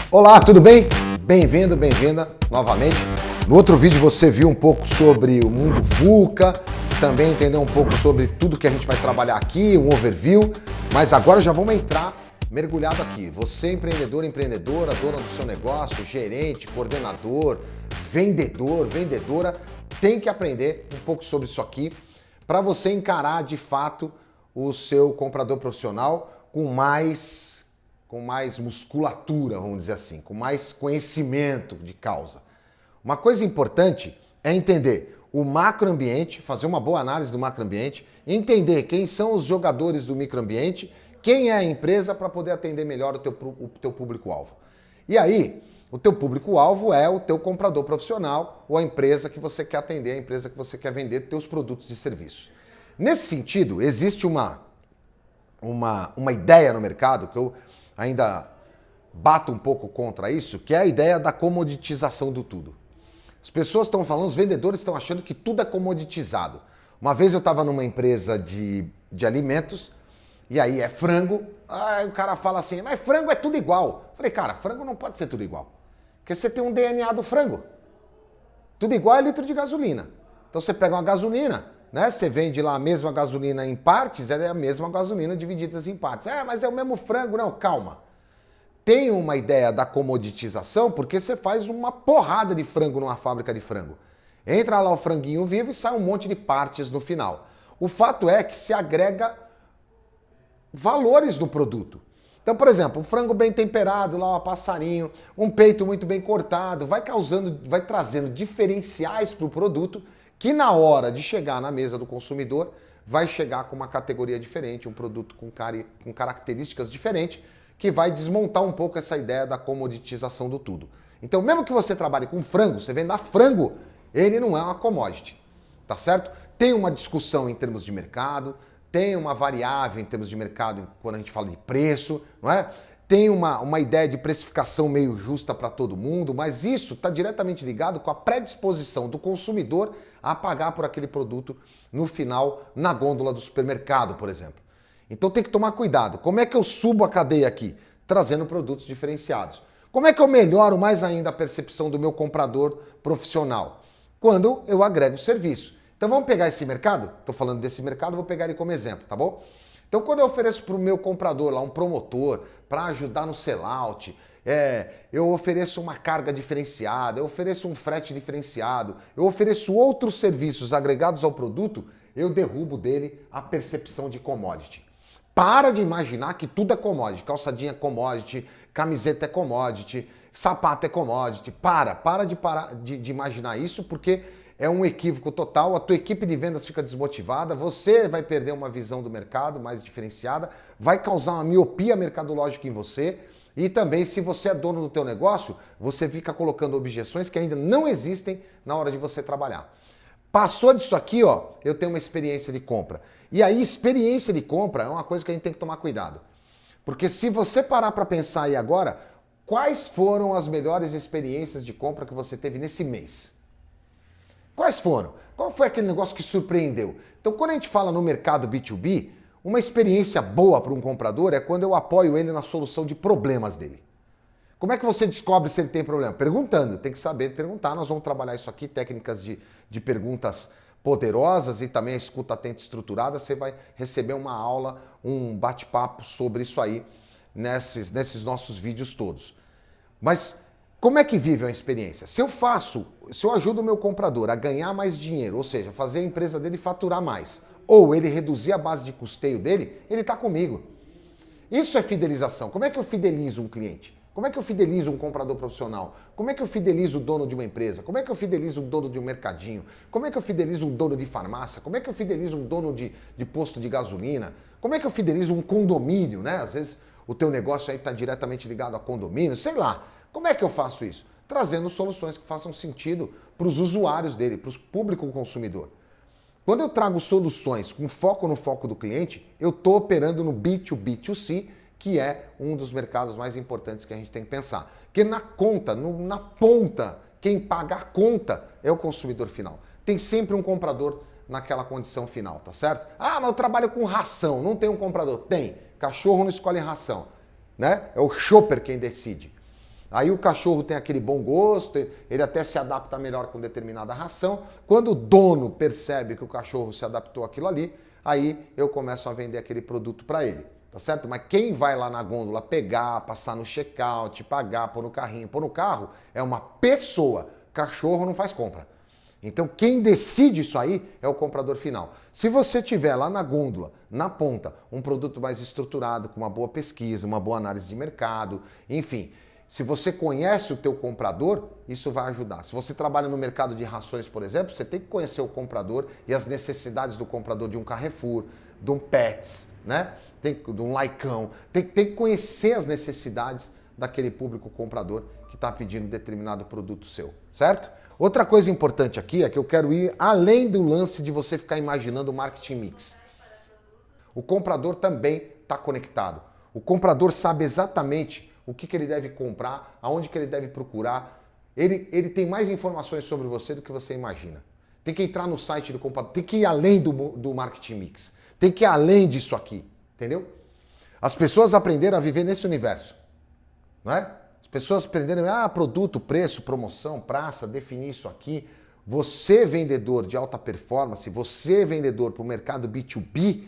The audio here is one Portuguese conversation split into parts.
Olá, tudo bem? Bem-vindo, bem-vinda novamente. No outro vídeo você viu um pouco sobre o mundo VUCA, também entendeu um pouco sobre tudo que a gente vai trabalhar aqui, um overview, mas agora já vamos entrar mergulhado aqui. Você empreendedor, empreendedora, dona do seu negócio, gerente, coordenador, vendedor, vendedora, tem que aprender um pouco sobre isso aqui para você encarar de fato o seu comprador profissional com mais musculatura, vamos dizer assim, com mais conhecimento de causa. Uma coisa importante é entender o macroambiente, fazer uma boa análise do macroambiente, entender quem são os jogadores do microambiente, quem é a empresa para poder atender melhor o teu público-alvo. E aí, o teu público-alvo é o teu comprador profissional ou a empresa que você quer atender, a empresa que você quer vender teus produtos e serviços. Nesse sentido, existe uma ideia no mercado que eu ainda bato um pouco contra isso, que é a ideia da comoditização do tudo. As pessoas estão falando, os vendedores estão achando que tudo é comoditizado. Uma vez eu estava numa empresa de alimentos, e aí é frango, aí o cara fala assim, mas frango é tudo igual. Eu falei, cara, frango não pode ser tudo igual, porque você tem um DNA do frango. Tudo igual é litro de gasolina. Então você pega uma gasolina, né? Você vende lá a mesma gasolina em partes, é a mesma gasolina divididas em partes. Mas é o mesmo frango. Não, calma. Tem uma ideia da comoditização porque você faz uma porrada de frango numa fábrica de frango. Entra lá o franguinho vivo e sai um monte de partes no final. O fato é que se agrega valores no produto. Então, por exemplo, um frango bem temperado, lá um passarinho, um peito muito bem cortado, vai trazendo diferenciais para o produto que na hora de chegar na mesa do consumidor vai chegar com uma categoria diferente, um produto com características diferentes, que vai desmontar um pouco essa ideia da comoditização do tudo. Então, mesmo que você trabalhe com frango, você venda frango, ele não é uma commodity, tá certo? Tem uma discussão em termos de mercado, tem uma variável em termos de mercado quando a gente fala de preço, não é? Tem uma ideia de precificação meio justa para todo mundo, mas isso está diretamente ligado com a predisposição do consumidor a pagar por aquele produto no final, na gôndola do supermercado, por exemplo. Então tem que tomar cuidado. Como é que eu subo a cadeia aqui? Trazendo produtos diferenciados. Como é que eu melhoro mais ainda a percepção do meu comprador profissional? Quando eu agrego serviço. Então vamos pegar esse mercado? Estou falando desse mercado, vou pegar ele como exemplo, tá bom? Então quando eu ofereço para o meu comprador lá um promotor para ajudar no sellout, eu ofereço uma carga diferenciada, eu ofereço um frete diferenciado, eu ofereço outros serviços agregados ao produto, eu derrubo dele a percepção de commodity. Para de imaginar que tudo é commodity, calçadinha é commodity, camiseta é commodity, sapato é commodity. Para de imaginar isso, porque é um equívoco total, a tua equipe de vendas fica desmotivada, você vai perder uma visão do mercado mais diferenciada, vai causar uma miopia mercadológica em você e também, se você é dono do teu negócio, você fica colocando objeções que ainda não existem na hora de você trabalhar. Passou disso aqui, ó, eu tenho uma experiência de compra. E aí, experiência de compra é uma coisa que a gente tem que tomar cuidado. Porque se você parar para pensar aí agora, quais foram as melhores experiências de compra que você teve nesse mês? Quais foram? Qual foi aquele negócio que surpreendeu? Então, quando a gente fala no mercado B2B, uma experiência boa para um comprador é quando eu apoio ele na solução de problemas dele. Como é que você descobre se ele tem problema? Perguntando, tem que saber perguntar. Nós vamos trabalhar isso aqui, técnicas de perguntas poderosas e também a escuta atenta e estruturada. Você vai receber uma aula, um bate-papo sobre isso aí nesses nossos vídeos todos. Mas como é que vive uma experiência? Se eu ajudo o meu comprador a ganhar mais dinheiro, ou seja, fazer a empresa dele faturar mais, ou ele reduzir a base de custeio dele, ele está comigo. Isso é fidelização. Como é que eu fidelizo um cliente? Como é que eu fidelizo um comprador profissional? Como é que eu fidelizo o dono de uma empresa? Como é que eu fidelizo um dono de um mercadinho? Como é que eu fidelizo um dono de farmácia? Como é que eu fidelizo um dono de posto de gasolina? Como é que eu fidelizo um condomínio, né? Às vezes o teu negócio aí está diretamente ligado a condomínio, sei lá. Como é que eu faço isso? Trazendo soluções que façam sentido para os usuários dele, para o público consumidor. Quando eu trago soluções com foco no foco do cliente, eu estou operando no B2B2C, que é um dos mercados mais importantes que a gente tem que pensar. Porque na ponta, quem paga a conta é o consumidor final. Tem sempre um comprador naquela condição final, tá certo? Mas eu trabalho com ração, não tem um comprador. Tem. Cachorro não escolhe ração, né? É o shopper quem decide. Aí o cachorro tem aquele bom gosto, ele até se adapta melhor com determinada ração. Quando o dono percebe que o cachorro se adaptou àquilo ali, aí eu começo a vender aquele produto para ele, tá certo? Mas quem vai lá na gôndola pegar, passar no check-out, pagar, pôr no carrinho, pôr no carro, é uma pessoa. Cachorro não faz compra. Então quem decide isso aí é o comprador final. Se você tiver lá na gôndola, na ponta, um produto mais estruturado, com uma boa pesquisa, uma boa análise de mercado, enfim, se você conhece o teu comprador, isso vai ajudar. Se você trabalha no mercado de rações, por exemplo, você tem que conhecer o comprador e as necessidades do comprador de um Carrefour, de um Pets, né? De um Laicão. Tem que conhecer as necessidades daquele público comprador que está pedindo determinado produto seu, certo? Outra coisa importante aqui é que eu quero ir além do lance de você ficar imaginando o marketing mix. O comprador também está conectado. O comprador sabe exatamente o que ele deve comprar, aonde que ele deve procurar. Ele tem mais informações sobre você do que você imagina. Tem que entrar no site do comprador, tem que ir além do marketing mix. Tem que ir além disso aqui, entendeu? As pessoas aprenderam a viver nesse universo, não é? As pessoas aprenderam, produto, preço, promoção, praça, definir isso aqui. Você, vendedor de alta performance, você, vendedor para o mercado B2B,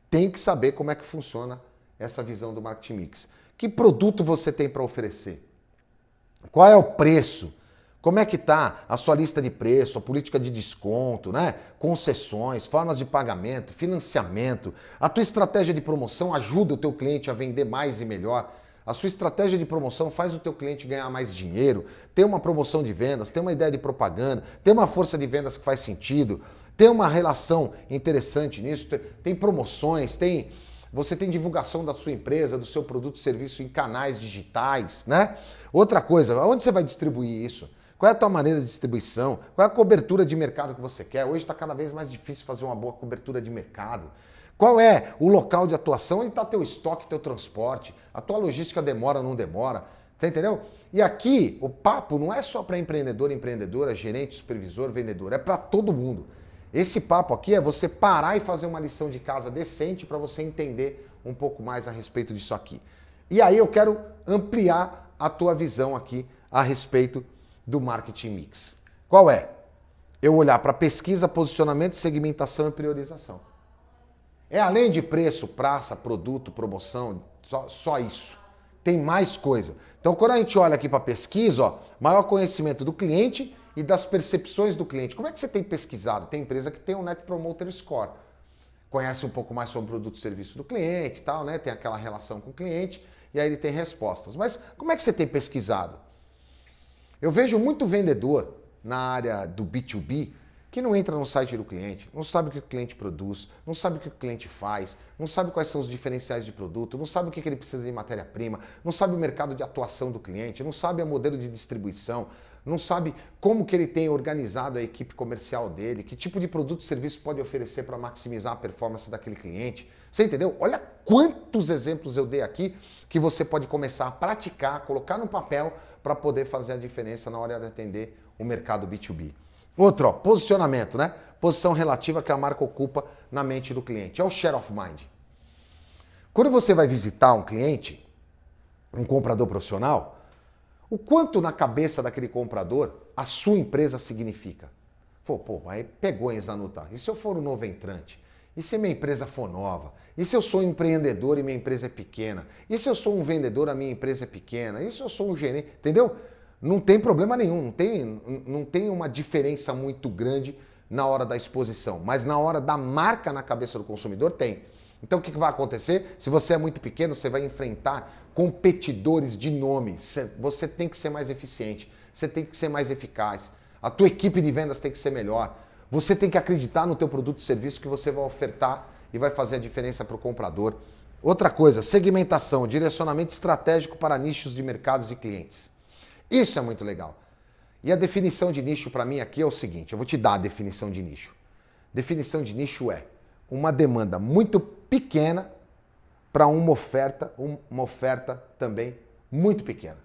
tem que saber como é que funciona essa visão do marketing mix. Que produto você tem para oferecer? Qual é o preço? Como é que está a sua lista de preço, a política de desconto, né? Concessões, formas de pagamento, financiamento. A tua estratégia de promoção ajuda o teu cliente a vender mais e melhor. A sua estratégia de promoção faz o teu cliente ganhar mais dinheiro, ter uma promoção de vendas, ter uma ideia de propaganda, ter uma força de vendas que faz sentido, ter uma relação interessante nisso, tem promoções, você tem divulgação da sua empresa, do seu produto e serviço em canais digitais, né? Outra coisa, onde você vai distribuir isso? Qual é a tua maneira de distribuição? Qual é a cobertura de mercado que você quer? Hoje está cada vez mais difícil fazer uma boa cobertura de mercado. Qual é o local de atuação? Onde está teu estoque, teu transporte? A tua logística demora ou não demora? Você entendeu? E aqui o papo não é só para empreendedor, empreendedora, gerente, supervisor, vendedor. É para todo mundo. Esse papo aqui é você parar e fazer uma lição de casa decente para você entender um pouco mais a respeito disso aqui. E aí eu quero ampliar a tua visão aqui a respeito do marketing mix. Qual é? Eu olhar para pesquisa, posicionamento, segmentação e priorização. É além de preço, praça, produto, promoção, só isso. Tem mais coisa. Então, quando a gente olha aqui para pesquisa, maior conhecimento do cliente e das percepções do cliente. Como é que você tem pesquisado? Tem empresa que tem um Net Promoter Score. Conhece um pouco mais sobre o produto e serviço do cliente e tal, né? Tem aquela relação com o cliente e aí ele tem respostas. Mas como é que você tem pesquisado? Eu vejo muito vendedor na área do B2B que não entra no site do cliente, não sabe o que o cliente produz, não sabe o que o cliente faz, não sabe quais são os diferenciais de produto, não sabe o que ele precisa de matéria-prima, não sabe o mercado de atuação do cliente, não sabe o modelo de distribuição, não sabe como que ele tem organizado a equipe comercial dele, que tipo de produto e serviço pode oferecer para maximizar a performance daquele cliente. Você entendeu? Olha quantos exemplos eu dei aqui que você pode começar a praticar, colocar no papel para poder fazer a diferença na hora de atender o mercado B2B. Outro, posicionamento, né? Posição relativa que a marca ocupa na mente do cliente. É o share of mind. Quando você vai visitar um cliente, um comprador profissional, o quanto na cabeça daquele comprador a sua empresa significa? Pô, aí pegou, hein, Zanuta? E se eu for um novo entrante? E se minha empresa for nova? E se eu sou um empreendedor e minha empresa é pequena? E se eu sou um vendedor e a minha empresa é pequena? E se eu sou um gerente? Entendeu? Não tem problema nenhum, não tem uma diferença muito grande na hora da exposição, mas na hora da marca na cabeça do consumidor tem. Então o que vai acontecer? Se você é muito pequeno, você vai enfrentar competidores de nome. Você tem que ser mais eficiente, você tem que ser mais eficaz. A tua equipe de vendas tem que ser melhor. Você tem que acreditar no teu produto e serviço que você vai ofertar e vai fazer a diferença para o comprador. Outra coisa, segmentação, direcionamento estratégico para nichos de mercados e clientes. Isso é muito legal. E a definição de nicho para mim aqui é o seguinte, eu vou te dar a definição de nicho. Definição de nicho é uma demanda muito pequena para uma oferta também muito pequena.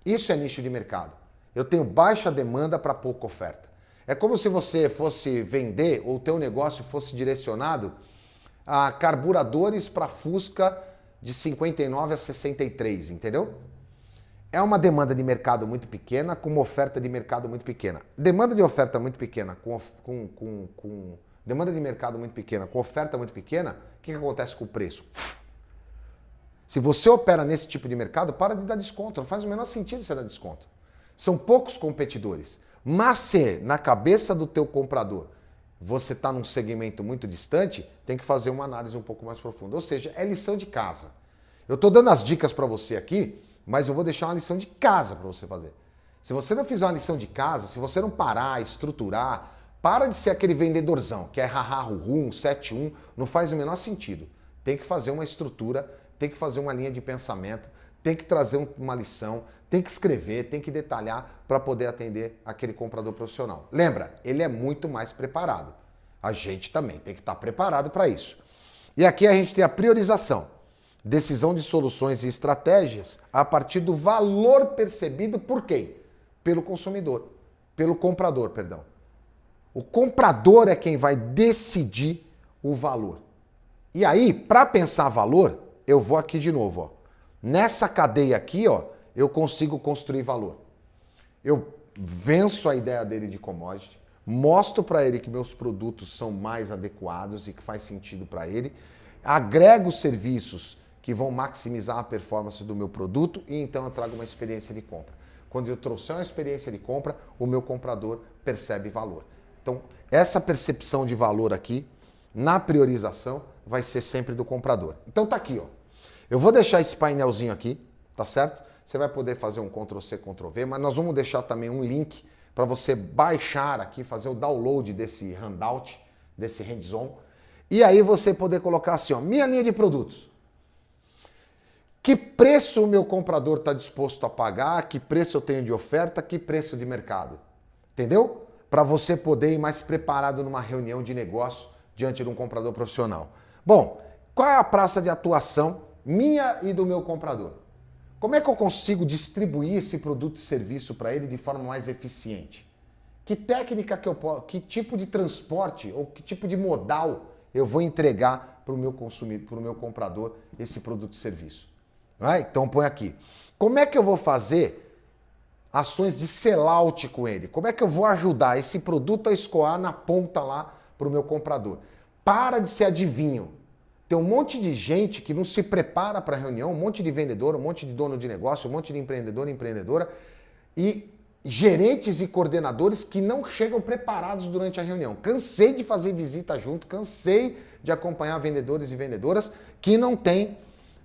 Isso é nicho de mercado. Eu tenho baixa demanda para pouca oferta. É como se você fosse vender ou o teu negócio fosse direcionado a carburadores para Fusca de 59 a 63, entendeu? É uma demanda de mercado muito pequena com uma oferta de mercado muito pequena. Demanda de oferta muito pequena demanda de mercado muito pequena com oferta muito pequena, o que acontece com o preço? Se você opera nesse tipo de mercado, para de dar desconto. Não faz o menor sentido você dar desconto. São poucos competidores. Mas se na cabeça do teu comprador você está num segmento muito distante, tem que fazer uma análise um pouco mais profunda. Ou seja, é lição de casa. Eu estou dando as dicas para você aqui, mas eu vou deixar uma lição de casa para você fazer. Se você não fizer uma lição de casa, se você não parar, estruturar, para de ser aquele vendedorzão, que é haha, um 7-1, não faz o menor sentido. Tem que fazer uma estrutura, tem que fazer uma linha de pensamento, tem que trazer uma lição, tem que escrever, tem que detalhar para poder atender aquele comprador profissional. Lembra, ele é muito mais preparado. A gente também tem que estar preparado para isso. E aqui a gente tem a priorização. Decisão de soluções e estratégias a partir do valor percebido por quem? Pelo consumidor, pelo comprador, perdão. O comprador é quem vai decidir o valor. E aí, para pensar valor, eu vou aqui de novo, ó. Nessa cadeia aqui, ó, eu consigo construir valor. Eu venço a ideia dele de commodity, mostro para ele que meus produtos são mais adequados e que faz sentido para ele, agrego serviços que vão maximizar a performance do meu produto e então eu trago uma experiência de compra. Quando eu trouxer uma experiência de compra, o meu comprador percebe valor. Então, essa percepção de valor aqui, na priorização, vai ser sempre do comprador. Então tá aqui, ó. Eu vou deixar esse painelzinho aqui, tá certo? Você vai poder fazer um Ctrl+C, Ctrl+V, mas nós vamos deixar também um link para você baixar aqui, fazer o download desse handout, desse hands-on, e aí você poder colocar assim, ó, minha linha de produtos. Que preço o meu comprador está disposto a pagar, que preço eu tenho de oferta, que preço de mercado. Entendeu? Para você poder ir mais preparado numa reunião de negócio diante de um comprador profissional. Bom, qual é a praça de atuação minha e do meu comprador? Como é que eu consigo distribuir esse produto e serviço para ele de forma mais eficiente? Que técnica que eu posso, que tipo de transporte ou que tipo de modal eu vou entregar para o meu consumidor, para o meu comprador esse produto e serviço? Então põe aqui. Como é que eu vou fazer ações de sellout com ele? Como é que eu vou ajudar esse produto a escoar na ponta lá para o meu comprador? Para de ser adivinho. Tem um monte de gente que não se prepara para a reunião, um monte de vendedor, um monte de dono de negócio, um monte de empreendedor e empreendedora e gerentes e coordenadores que não chegam preparados durante a reunião. Cansei de fazer visita junto, cansei de acompanhar vendedores e vendedoras que não têm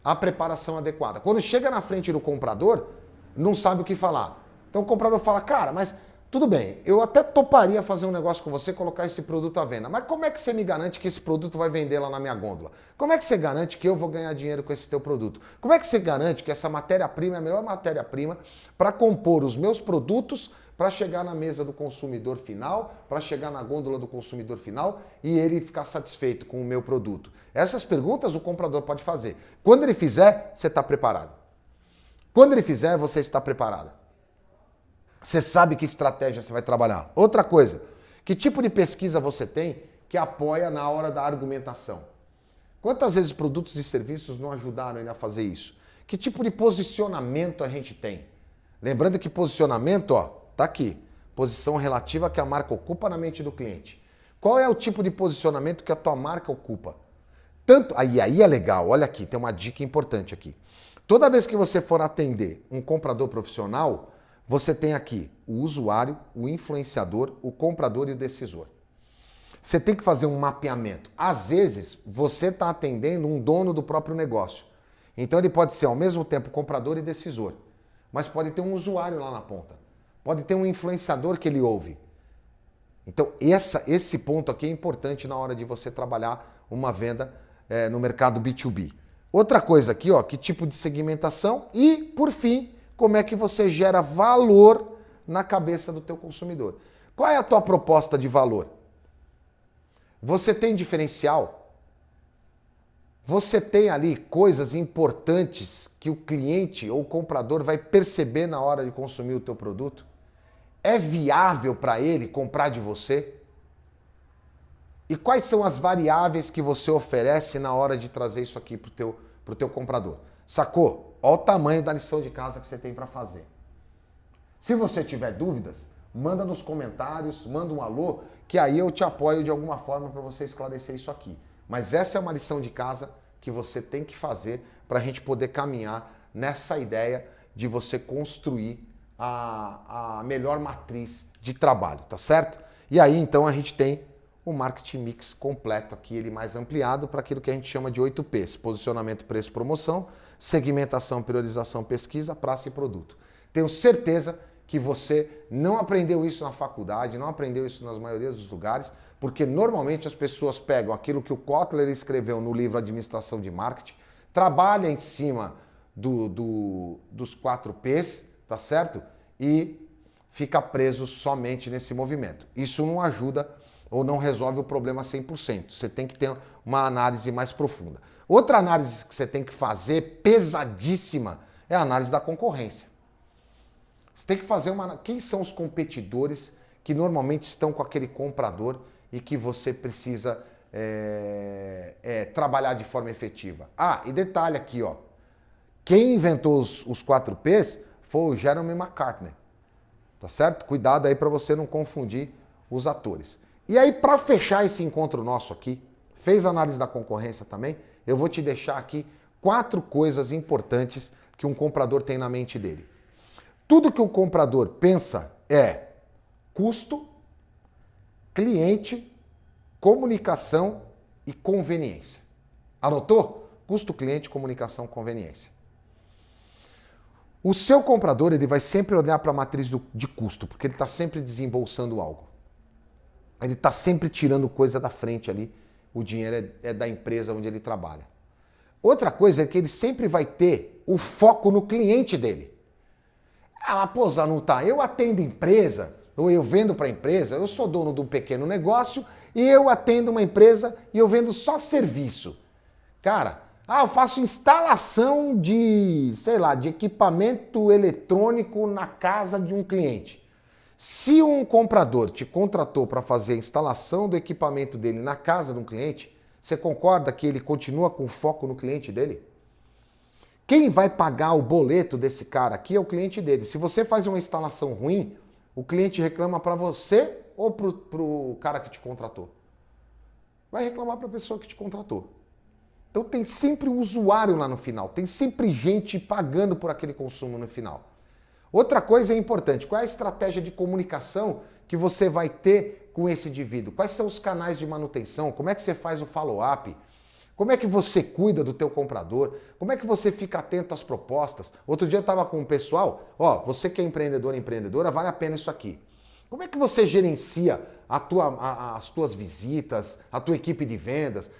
a preparação adequada. Quando chega na frente do comprador, não sabe o que falar. Então o comprador fala, cara, mas tudo bem, eu até toparia fazer um negócio com você, colocar esse produto à venda, mas como é que você me garante que esse produto vai vender lá na minha gôndola? Como é que você garante que eu vou ganhar dinheiro com esse teu produto? Como é que você garante que essa matéria-prima é a melhor matéria-prima para compor os meus produtos para chegar na mesa do consumidor final, para chegar na gôndola do consumidor final e ele ficar satisfeito com o meu produto? Essas perguntas o comprador pode fazer. Quando ele fizer, você está preparado. Quando ele fizer, você está preparado. Você sabe que estratégia você vai trabalhar. Outra coisa, que tipo de pesquisa você tem que apoia na hora da argumentação? Quantas vezes produtos e serviços não ajudaram ele a fazer isso? Que tipo de posicionamento a gente tem? Lembrando que posicionamento, ó, tá aqui. Posição relativa que a marca ocupa na mente do cliente. Qual é o tipo de posicionamento que a tua marca ocupa? Tanto, aí é legal, olha aqui, tem uma dica importante aqui. Toda vez que você for atender um comprador profissional, você tem aqui o usuário, o influenciador, o comprador e o decisor. Você tem que fazer um mapeamento. Às vezes, você está atendendo um dono do próprio negócio. Então ele pode ser ao mesmo tempo comprador e decisor. Mas pode ter um usuário lá na ponta. Pode ter um influenciador que ele ouve. Então esse ponto aqui é importante na hora de você trabalhar uma venda no mercado B2B. Outra coisa aqui, ó, que tipo de segmentação e, por fim, como é que você gera valor na cabeça do teu consumidor. Qual é a tua proposta de valor? Você tem diferencial? Você tem ali coisas importantes que o cliente ou o comprador vai perceber na hora de consumir o teu produto? É viável para ele comprar de você? E quais são as variáveis que você oferece na hora de trazer isso aqui para o teu comprador? Sacou? Olha o tamanho da lição de casa que você tem para fazer. Se você tiver dúvidas, manda nos comentários, manda um alô, que aí eu te apoio de alguma forma para você esclarecer isso aqui. Mas essa é uma lição de casa que você tem que fazer para a gente poder caminhar nessa ideia de você construir a melhor matriz de trabalho, tá certo? E aí então a gente tem o marketing mix completo aqui, ele mais ampliado para aquilo que a gente chama de 8Ps: posicionamento, preço, promoção, segmentação, priorização, pesquisa, praça e produto. Tenho certeza que você não aprendeu isso na faculdade, não aprendeu isso nas maiorias dos lugares, porque normalmente as pessoas pegam aquilo que o Kotler escreveu no livro Administração de Marketing, trabalha em cima dos 4Ps, tá certo? E fica preso somente nesse movimento. Isso não ajuda ou não resolve o problema 100%. Você tem que ter uma análise mais profunda. Outra análise que você tem que fazer, pesadíssima, é a análise da concorrência. Você tem que fazer uma... Quem são os competidores que normalmente estão com aquele comprador e que você precisa trabalhar de forma efetiva? Ah, e detalhe aqui, ó. Quem inventou os 4Ps foi o Jeremy McCartney. Tá certo? Cuidado aí para você não confundir os atores. E aí, para fechar esse encontro nosso aqui, fez análise da concorrência também, eu vou te deixar aqui 4 coisas importantes que um comprador tem na mente dele. Tudo que o comprador pensa é custo, cliente, comunicação e conveniência. Anotou? Custo, cliente, comunicação, conveniência. O seu comprador ele vai sempre olhar para a matriz de custo, porque ele está sempre desembolsando algo. Ele está sempre tirando coisa da frente ali. O dinheiro é da empresa onde ele trabalha. Outra coisa é que ele sempre vai ter o foco no cliente dele. Ah, mas pô, Zanuta, eu atendo empresa, ou eu vendo para empresa, eu sou dono de um pequeno negócio e eu atendo uma empresa e eu vendo só serviço. Cara, eu faço instalação de, sei lá, de equipamento eletrônico na casa de um cliente. Se um comprador te contratou para fazer a instalação do equipamento dele na casa de um cliente, você concorda que ele continua com foco no cliente dele? Quem vai pagar o boleto desse cara aqui é o cliente dele. Se você faz uma instalação ruim, o cliente reclama para você ou para o cara que te contratou? Vai reclamar para a pessoa que te contratou. Então tem sempre um usuário lá no final, tem sempre gente pagando por aquele consumo no final. Outra coisa é importante, qual é a estratégia de comunicação que você vai ter com esse indivíduo? Quais são os canais de manutenção? Como é que você faz o follow-up? Como é que você cuida do teu comprador? Como é que você fica atento às propostas? Outro dia eu estava com um pessoal, você que é empreendedor, empreendedora, vale a pena isso aqui. Como é que você gerencia as tuas visitas, a tua equipe de vendas?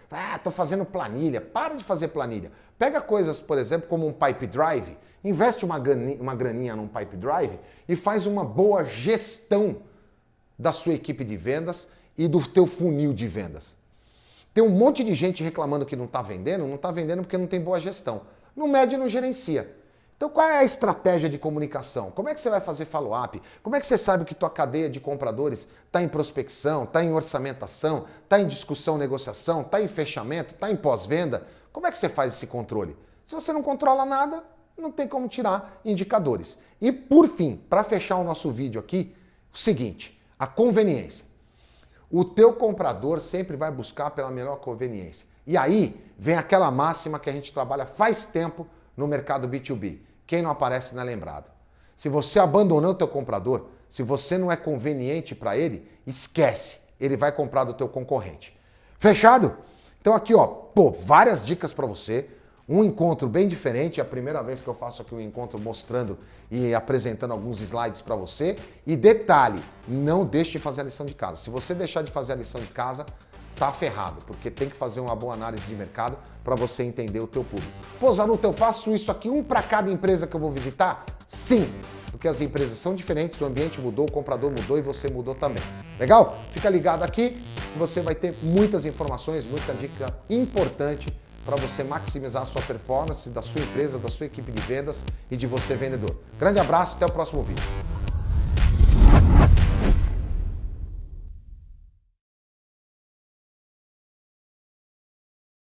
Tô fazendo planilha. Para de fazer planilha. Pega coisas, por exemplo, como um pipe drive, investe uma graninha num pipe drive e faz uma boa gestão da sua equipe de vendas e do teu funil de vendas. Tem um monte de gente reclamando que não está vendendo porque não tem boa gestão. Não mede e não gerencia. Então qual é a estratégia de comunicação? Como é que você vai fazer follow-up? Como é que você sabe que tua cadeia de compradores está em prospecção, está em orçamentação, está em discussão, negociação, está em fechamento, está em pós-venda? Como é que você faz esse controle? Se você não controla nada, não tem como tirar indicadores. E por fim, para fechar o nosso vídeo aqui, o seguinte, a conveniência. O teu comprador sempre vai buscar pela melhor conveniência. E aí vem aquela máxima que a gente trabalha faz tempo no mercado B2B. Quem não aparece não é lembrado. Se você abandonou o teu comprador, se você não é conveniente para ele, esquece. Ele vai comprar do teu concorrente. Fechado? Então aqui, várias dicas para você. Um encontro bem diferente, é a primeira vez que eu faço aqui um encontro mostrando e apresentando alguns slides para você. E detalhe, não deixe de fazer a lição de casa. Se você deixar de fazer a lição de casa, tá ferrado, porque tem que fazer uma boa análise de mercado para você entender o teu público. Pô, Zanuta, eu faço isso aqui, um para cada empresa que eu vou visitar? Sim, porque as empresas são diferentes, o ambiente mudou, o comprador mudou e você mudou também. Legal? Fica ligado aqui, você vai ter muitas informações, muita dica importante para você maximizar a sua performance da sua empresa, da sua equipe de vendas e de você vendedor. Grande abraço, até o próximo vídeo.